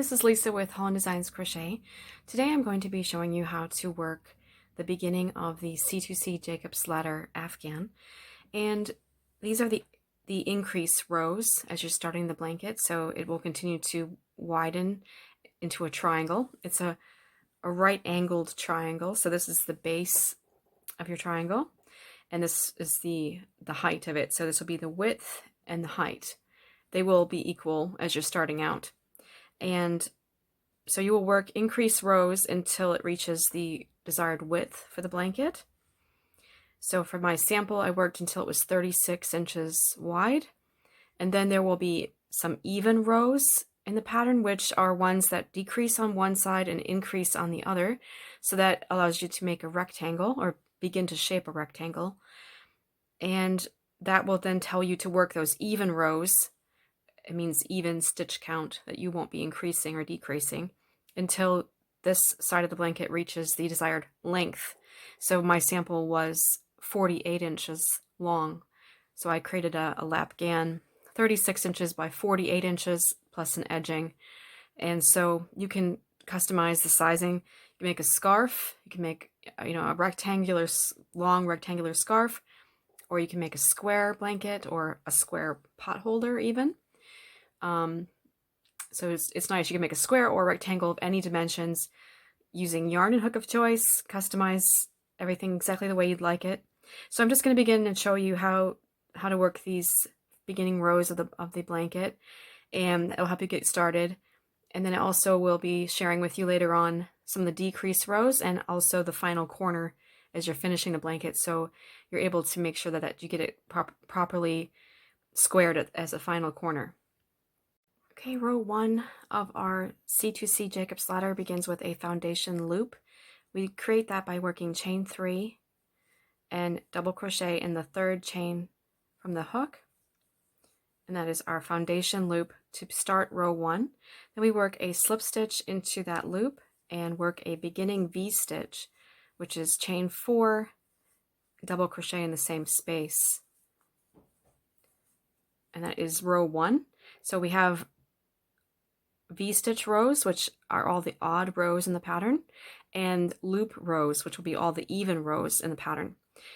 this is Lisa with Holland Designs Crochet. Today I'm going to be showing you how to work the beginning of the C2C Jacob's Ladder Afghan. And these are the increase rows as you're starting the blanket, so it will continue to widen into a triangle. It's a right angled triangle, so this is the base of your triangle, and this is the height of it. So this will be the width and the height. They will be equal as you're starting out. And so you will work increase rows until it reaches the desired width for the blanket. So for my sample, I worked until it was 36 inches wide. And then there will be some even rows in the pattern, which are ones that decrease on one side and increase on the other. So that allows you to make a rectangle or begin to shape a rectangle. And that will then tell you to work those even rows. It means even stitch count, that you won't be increasing or decreasing until this side of the blanket reaches the desired length. So my sample was 48 inches long. So I created a Afghan 36 inches by 48 inches plus an edging. And so you can customize the sizing. You can make a scarf. You can make, a rectangular, long rectangular scarf, or you can make a square blanket or a square pot holder even. So it's nice. You can make a square or a rectangle of any dimensions using yarn and hook of choice. Customize everything exactly the way you'd like it. So I'm just going to begin and show you how to work these beginning rows of the blanket, and it'll help you get started. And then I also will be sharing with you later on some of the decrease rows and also the final corner as you're finishing the blanket, so you're able to make sure that you get it properly squared as a final corner. Okay, row 1 of our C2C Jacob's Ladder begins with a foundation loop. We create that by working chain 3 and double crochet in the third chain from the hook. And that is our foundation loop to start row 1. Then we work a slip stitch into that loop and work a beginning V-stitch, which is chain 4, double crochet in the same space. And that is row 1. So we have V-stitch rows, which are all the odd rows in the pattern, and loop rows, which will be all the even rows in the pattern.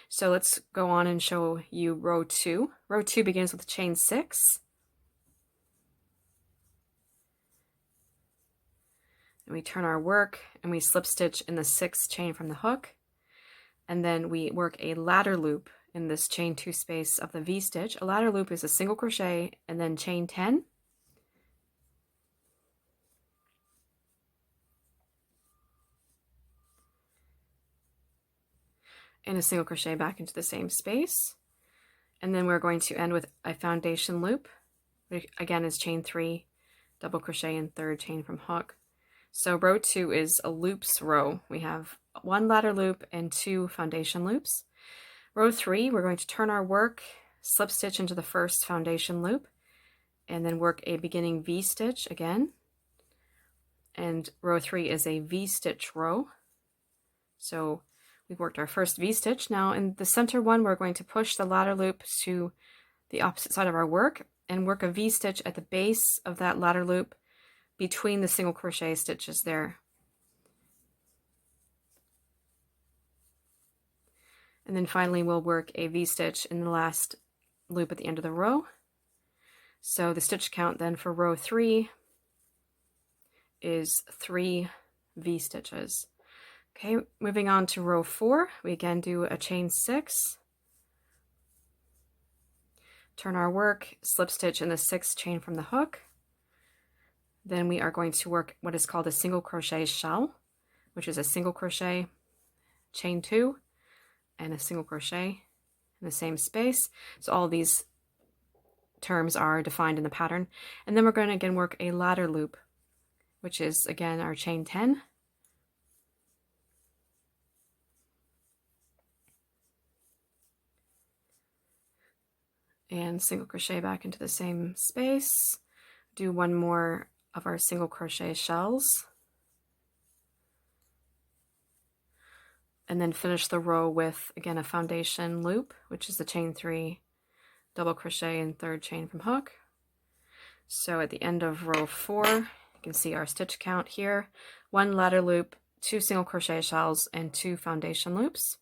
So let's go on and show you row 2. Row 2 begins with chain 6. And we turn our work and we slip stitch in the 6th chain from the hook. And then we work a ladder loop in this chain 2 space of the V-stitch. A ladder loop is a single crochet and then chain 10. And a single crochet back into the same space. And then we're going to end with a foundation loop, which again is chain 3, double crochet in 3rd chain from hook. So row 2 is a loops row. We have 1 ladder loop and 2 foundation loops. Row 3, we're going to turn our work, slip stitch into the 1st foundation loop, and then work a beginning V-stitch again. And row 3 is a V-stitch row. So we've worked our first V-stitch. Now in the center one, we're going to push the ladder loop to the opposite side of our work and work a V-stitch at the base of that ladder loop between the single crochet stitches there. And then finally we'll work a V-stitch in the last loop at the end of the row. So the stitch count then for row 3 is 3 V-stitches. Okay, moving on to row 4, we again do a chain 6, turn our work, slip stitch in the 6th chain from the hook. Then we are going to work what is called a single crochet shell, which is a single crochet, chain 2, and a single crochet in the same space. So all these terms are defined in the pattern. And then we're going to again work a ladder loop, which is again our chain 10. And single crochet back into the same space. Do 1 more of our single crochet shells. And then finish the row with, again, a foundation loop, which is the chain 3, double crochet in 3rd chain from hook. So at the end of row 4, can see our stitch count here: 1 ladder loop, 2 single crochet shells, and 2 foundation loops.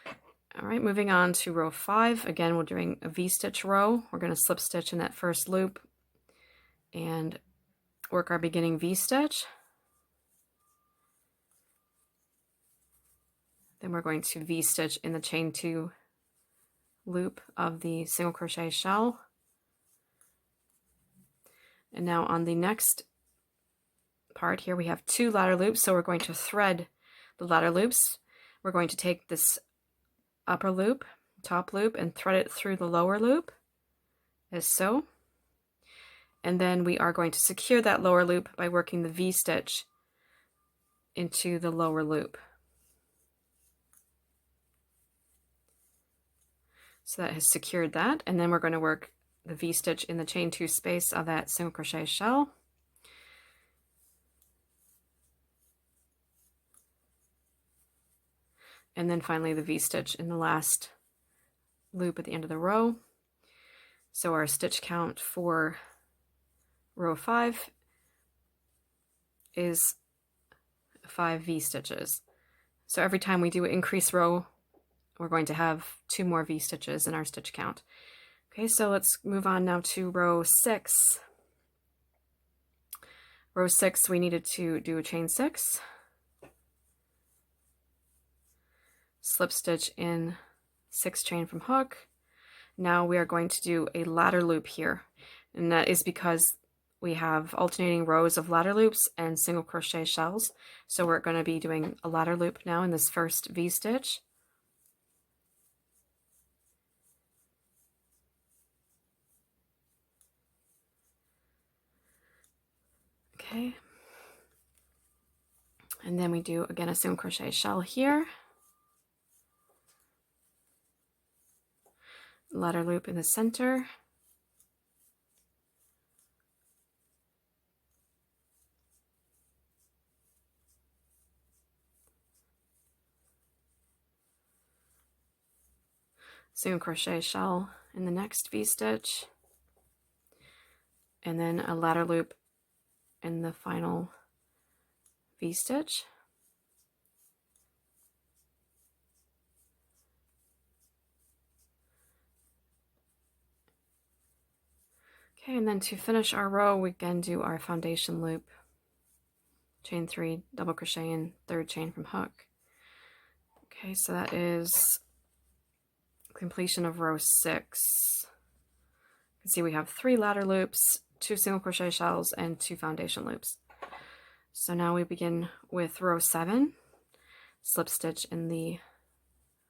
All right, moving on to row 5. Again, we're doing a V-stitch row. We're going to slip stitch in that first loop and work our beginning V-stitch. Then we're going to V-stitch in the chain 2 loop of the single crochet shell. And now on the next part here, we have 2 ladder loops, so we're going to thread the ladder loops. We're going to take this upper loop, top loop, and thread it through the lower loop, as so. And then we are going to secure that lower loop by working the V-stitch into the lower loop. So that has secured that, and then we're going to work the V-stitch in the chain 2 space of that single crochet shell. And then finally the V-stitch in the last loop at the end of the row. So our stitch count for row 5 is 5 V-stitches. So every time we do an increase row, we're going to have 2 more V-stitches in our stitch count. Okay, so let's move on now to row 6. Row 6, we needed to do a chain 6, slip stitch in 6 chain from hook. Now we are going to do a ladder loop here, and that is because we have alternating rows of ladder loops and single crochet shells. So we're going to be doing a ladder loop now in this first V-stitch. Okay, and then we do again a single crochet shell here, ladder loop in the center, single crochet shell in the next V-stitch, and then a ladder loop in the final V-stitch. Okay, and then to finish our row, we again do our foundation loop, chain 3, double crochet in 3rd chain from hook. Okay, so that is completion of row 6. You can see we have 3 ladder loops, 2 single crochet shells, and 2 foundation loops. So now we begin with row 7, slip stitch in the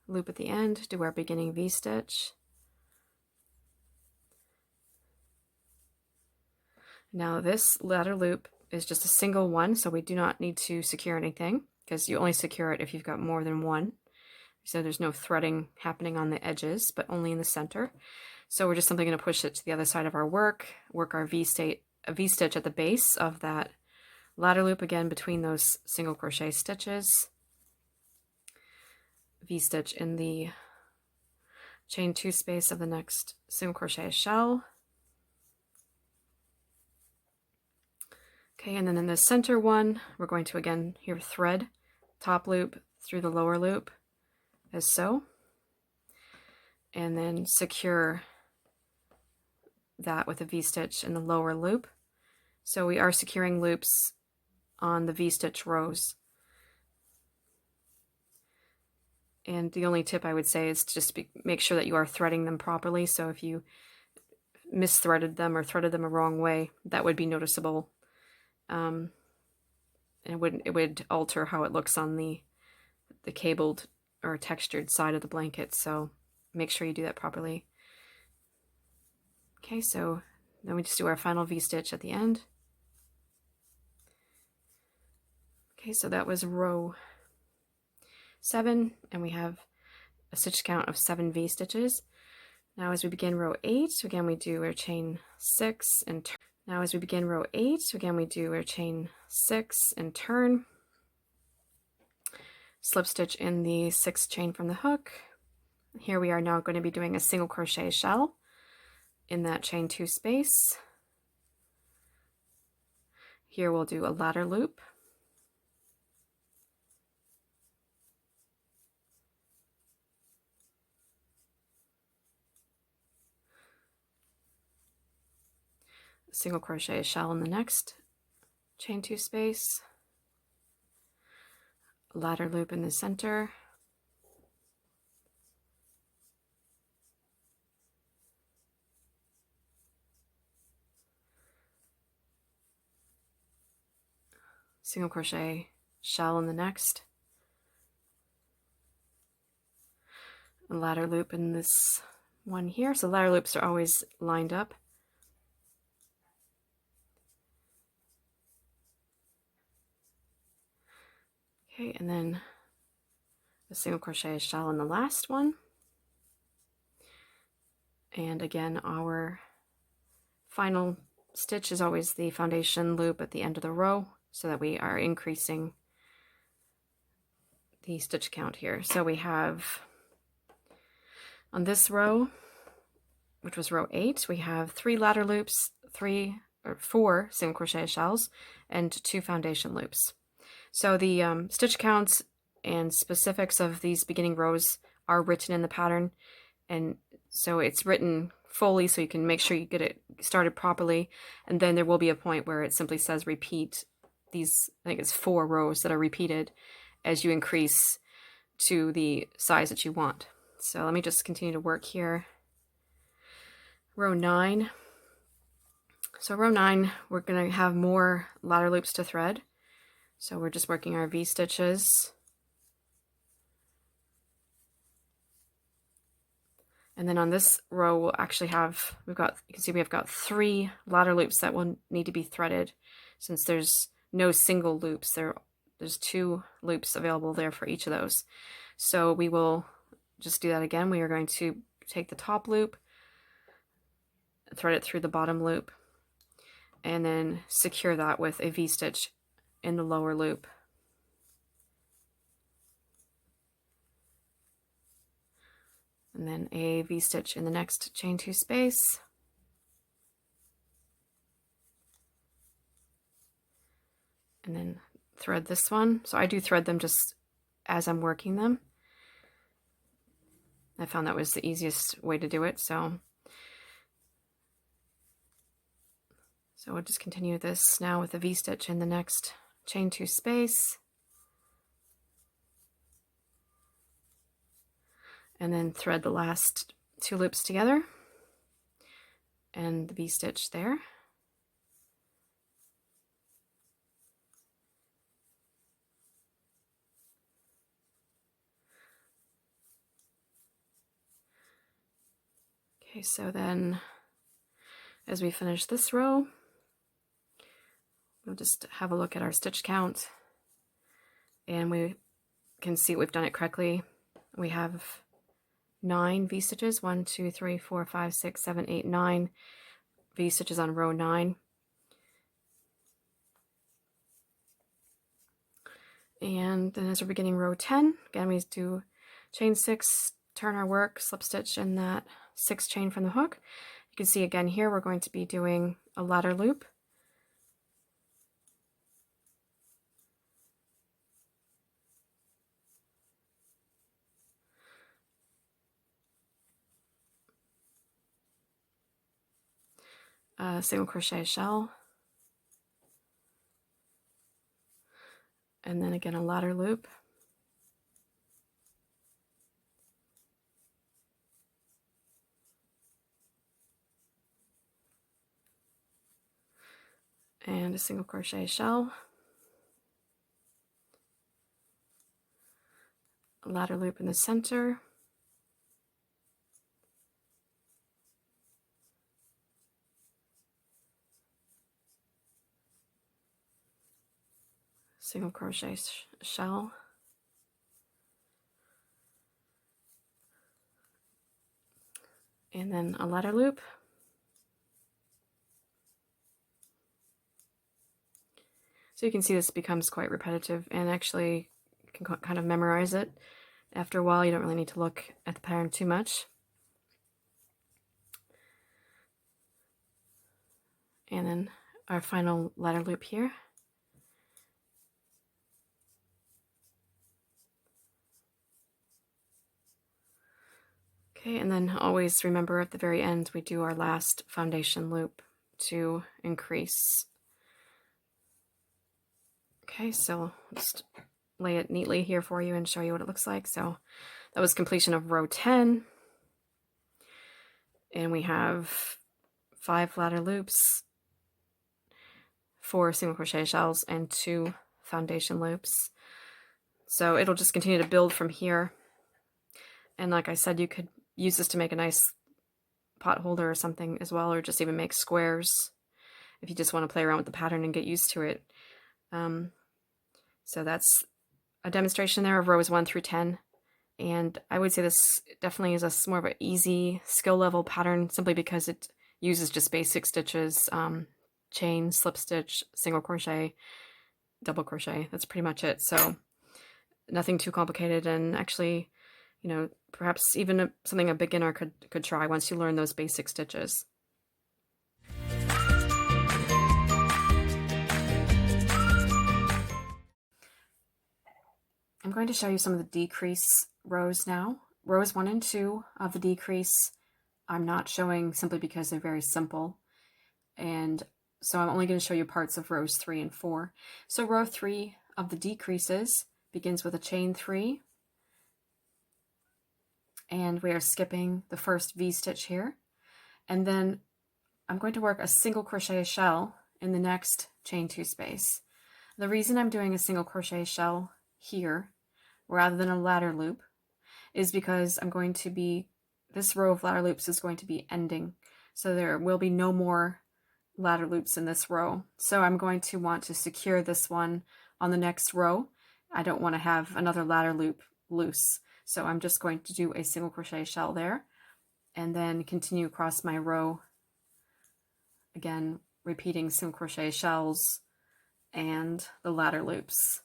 loop at the end, do our beginning V-stitch. Now this ladder loop is just a single one, so we do not need to secure anything, because you only secure it if you've got more than one. So there's no threading happening on the edges, but only in the center. So we're just simply going to push it to the other side of our work our V-stitch at the base of that ladder loop, again between those single crochet stitches, V-stitch in the chain 2 space of the next single crochet shell. Okay, and then in the center one, we're going to again here thread top loop through the lower loop, as so, and then secure that with a V-stitch in the lower loop. So we are securing loops on the V-stitch rows. And the only tip I would say is to just make sure that you are threading them properly. So if you misthreaded them or threaded them a wrong way, that would be noticeable. And it would alter how it looks on the cabled or textured side of the blanket. So make sure you do that properly. Okay, so then we just do our final V-stitch at the end. Okay, so that was row 7, and we have a stitch count of 7 V-stitches. Now as we begin row 8, again we do our chain 6 and turn. Now as we begin row 8, again we do our chain 6 and turn. Slip stitch in the 6th chain from the hook. Here we are now going to be doing a single crochet shell in that chain 2 space. Here we'll do a ladder loop. Single crochet a shell in the next chain 2 space, a ladder loop in the center, single crochet shell in the next, a ladder loop in this one here. So ladder loops are always lined up. Okay, and then a single crochet shell in the last one. And again, our final stitch is always the foundation loop at the end of the row, so that we are increasing the stitch count here. So we have on this row, which was row 8, we have 3 ladder loops, 4 single crochet shells, and 2 foundation loops. So the stitch counts and specifics of these beginning rows are written in the pattern, and so it's written fully so you can make sure you get it started properly, and then there will be a point where it simply says repeat these, I think it's 4 rows that are repeated as you increase to the size that you want. So let me just continue to work here. Row 9. So row 9, we're going to have more ladder loops to thread. So we're just working our V stitches. And then on this row, we'll actually have, you can see we've got 3 ladder loops that will need to be threaded, since there's no single loops. There's 2 loops available there for each of those. So we will just do that again. We are going to take the top loop, thread it through the bottom loop, and then secure that with a V stitch in the lower loop. And then a V stitch in the next chain 2 space. And then thread this one. So I do thread them just as I'm working them. I found that was the easiest way to do it. So we'll just continue this now with a V stitch in the next chain 2 space. And then thread the last 2 loops together and the V stitch there. Okay, so then as we finish this row, we'll just have a look at our stitch count, and we can see we've done it correctly. We have 9 V stitches, 1, 2, 3, 4, 5, 6, 7, 8, 9 V stitches on row 9. And then as we're beginning row 10, again we do chain 6, turn our work, slip stitch in that 6th chain from the hook. You can see again here we're going to be doing a ladder loop. Single crochet shell, and then again a ladder loop, and a single crochet shell, a ladder loop in the center, single crochet shell, and then a ladder loop, so you can see this becomes quite repetitive, and actually you can kind of memorize it. After a while you don't really need to look at the pattern too much. And then our final ladder loop here. Okay, and then always remember at the very end we do our last foundation loop to increase. Okay, so just lay it neatly here for you and show you what it looks like. So that was completion of row 10. And we have 5 ladder loops, 4 single crochet shells, and 2 foundation loops. So it'll just continue to build from here. And like I said, you could use this to make a nice pot holder or something as well, or just even make squares if you just want to play around with the pattern and get used to it. So that's a demonstration there of rows 1 through 10. And I would say this definitely is a more of an easy skill level pattern, simply because it uses just basic stitches, chain, slip stitch, single crochet, double crochet. That's pretty much it. So nothing too complicated, and actually, you know, perhaps even something a beginner could try once you learn those basic stitches. I'm going to show you some of the decrease rows now. Rows 1 and 2 of the decrease I'm not showing simply because they're very simple, and so I'm only going to show you parts of rows 3 and 4. So row 3 of the decreases begins with a chain 3, and we are skipping the first V-stitch here, and then I'm going to work a single crochet shell in the next chain 2 space. The reason I'm doing a single crochet shell here rather than a ladder loop is because this row of ladder loops is going to be ending, so there will be no more ladder loops in this row. So I'm going to want to secure this one on the next row. I don't want to have another ladder loop loose, so I'm just going to do a single crochet shell there and then continue across my row, again repeating single crochet shells and the ladder loops.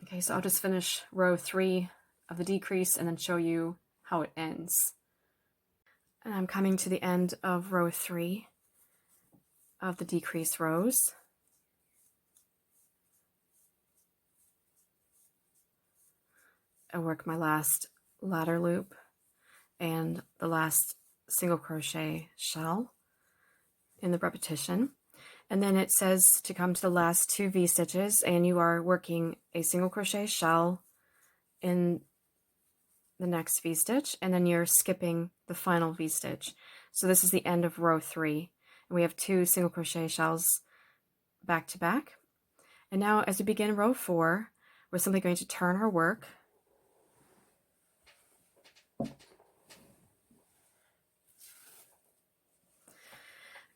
Okay, so I'll just finish row 3 of the decrease and then show you how it ends. And I'm coming to the end of row 3 of the decrease rows. I work my last ladder loop and the last single crochet shell in the repetition. And then it says to come to the last 2 V-stitches, and you are working a single crochet shell in the next V-stitch, and then you're skipping the final V-stitch. So this is the end of row 3, and we have 2 single crochet shells back to back. And now as we begin row 4, we're simply going to turn our work.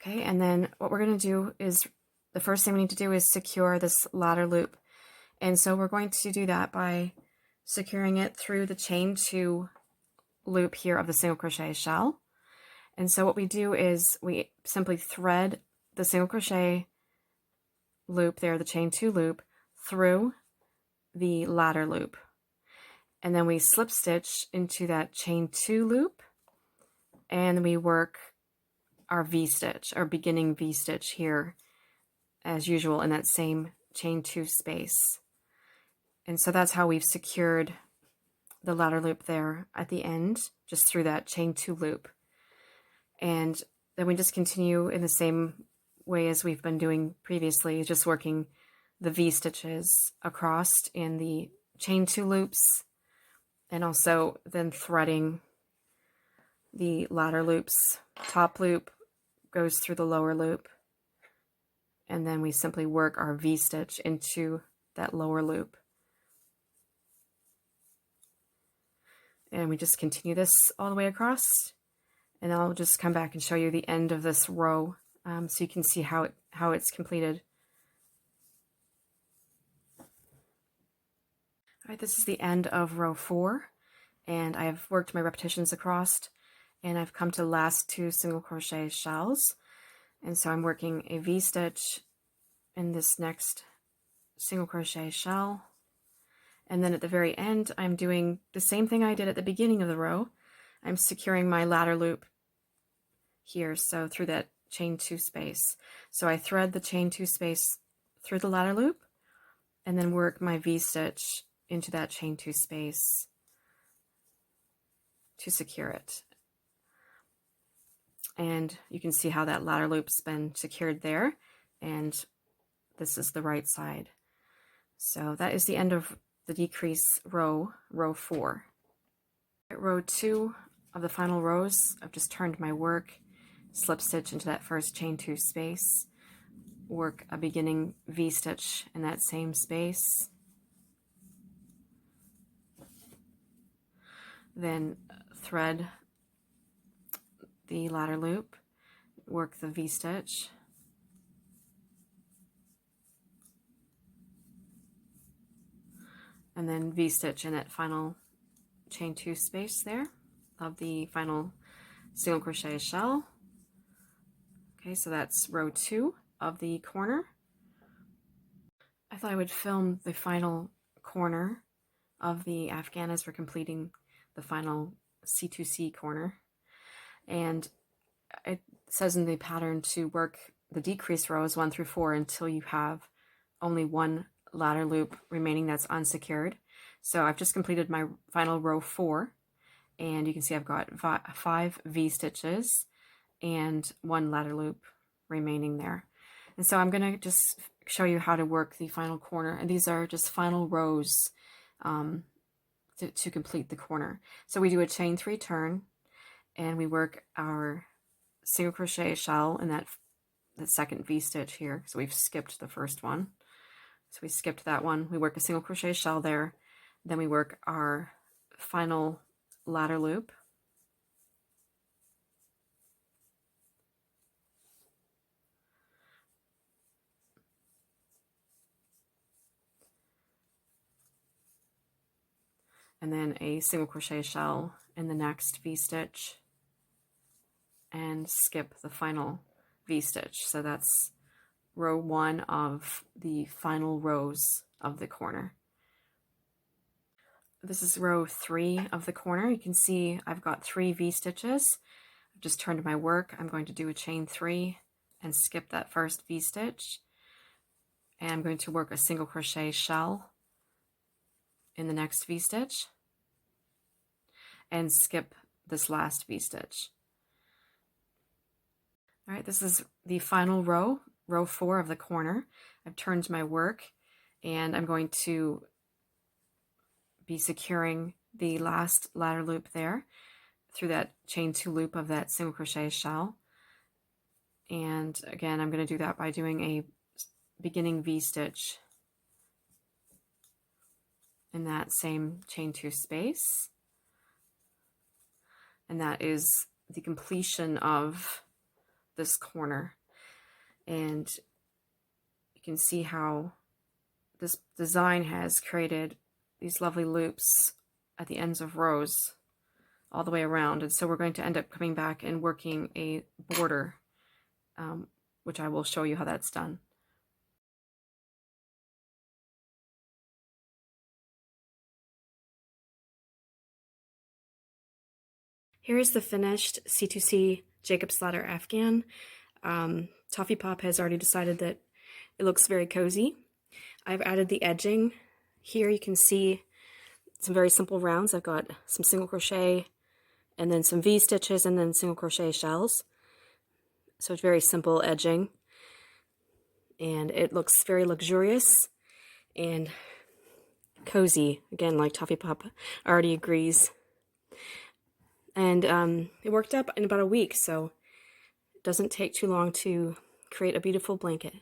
Okay, and then what we're going to do is, the first thing we need to do is secure this ladder loop. And so we're going to do that by securing it through the chain 2 loop here of the single crochet shell. And so what we do is we simply thread the single crochet loop there, the chain 2 loop, through the ladder loop. And then we slip stitch into that chain 2 loop, and we work our V-stitch, our beginning V-stitch here, as usual in that same chain 2 space. And so that's how we've secured the ladder loop there at the end, just through that chain 2 loop. And then we just continue in the same way as we've been doing previously, just working the V-stitches across in the chain 2 loops, and also then threading the ladder loops. Top loop goes through the lower loop, and then we simply work our V-stitch into that lower loop. And we just continue this all the way across, and I'll just come back and show you the end of this row, so you can see how it's completed. All right, this is the end of row 4, and I've worked my repetitions across, and I've come to the last 2 single crochet shells, and so I'm working a V-stitch in this next single crochet shell, And then at the very end, I'm doing the same thing I did at the beginning of the row. I'm securing my ladder loop here, so through that chain 2 space. So I thread the chain 2 space through the ladder loop and then work my V-stitch into that chain 2 space to secure it. And you can see how that ladder loop's been secured there, and this is the right side. So that is the end of the decrease row, row 4. At row 2 of the final rows, I've just turned my work, slip stitch into that first chain 2 space, work a beginning V-stitch in that same space, then thread the ladder loop, work the V-stitch, and then V-stitch in that final chain 2 space there of the final single crochet shell. Okay, so that's row 2 of the corner. I thought I would film the final corner of the Afghan as we're completing the final C2C corner. And it says in the pattern to work the decrease rows 1 through 4 until you have only one ladder loop remaining that's unsecured. So I've just completed my final row 4, and you can see I've got 5 V-stitches and 1 ladder loop remaining there. And so I'm going to just show you how to work the final corner, and these are just final rows to complete the corner. So we do a chain 3 turn, and we work our single crochet shell in that second V-stitch here. So we've skipped the first one. So we skipped that one. We work a single crochet shell there. Then we work our final ladder loop. And then a single crochet shell in the next V-stitch and skip the final V-stitch. So that's row 1 of the final rows of the corner. This is row 3 of the corner. You can see I've got 3 V-stitches. I've just turned my work. I'm going to do a chain 3 and skip that first V-stitch. And I'm going to work a single crochet shell in the next V-stitch and skip this last V-stitch. All right, this is the final row, row 4 of the corner. I've turned my work, and I'm going to be securing the last ladder loop there through that chain 2 loop of that single crochet shell. And again, I'm going to do that by doing a beginning V-stitch in that same chain 2 space. And that is the completion of this corner. And you can see how this design has created these lovely loops at the ends of rows all the way around. And so we're going to end up coming back and working a border, which I will show you how that's done. Here is the finished C2C Jacob's Ladder Afghan. Toffee Pop has already decided that it looks very cozy. I've added the edging. Here you can see some very simple rounds. I've got some single crochet and then some V-stitches and then single crochet shells. So it's very simple edging. And it looks very luxurious and cozy. Again, like Toffee Pop already agrees. And it worked up in about a week, so it doesn't take too long to create a beautiful blanket.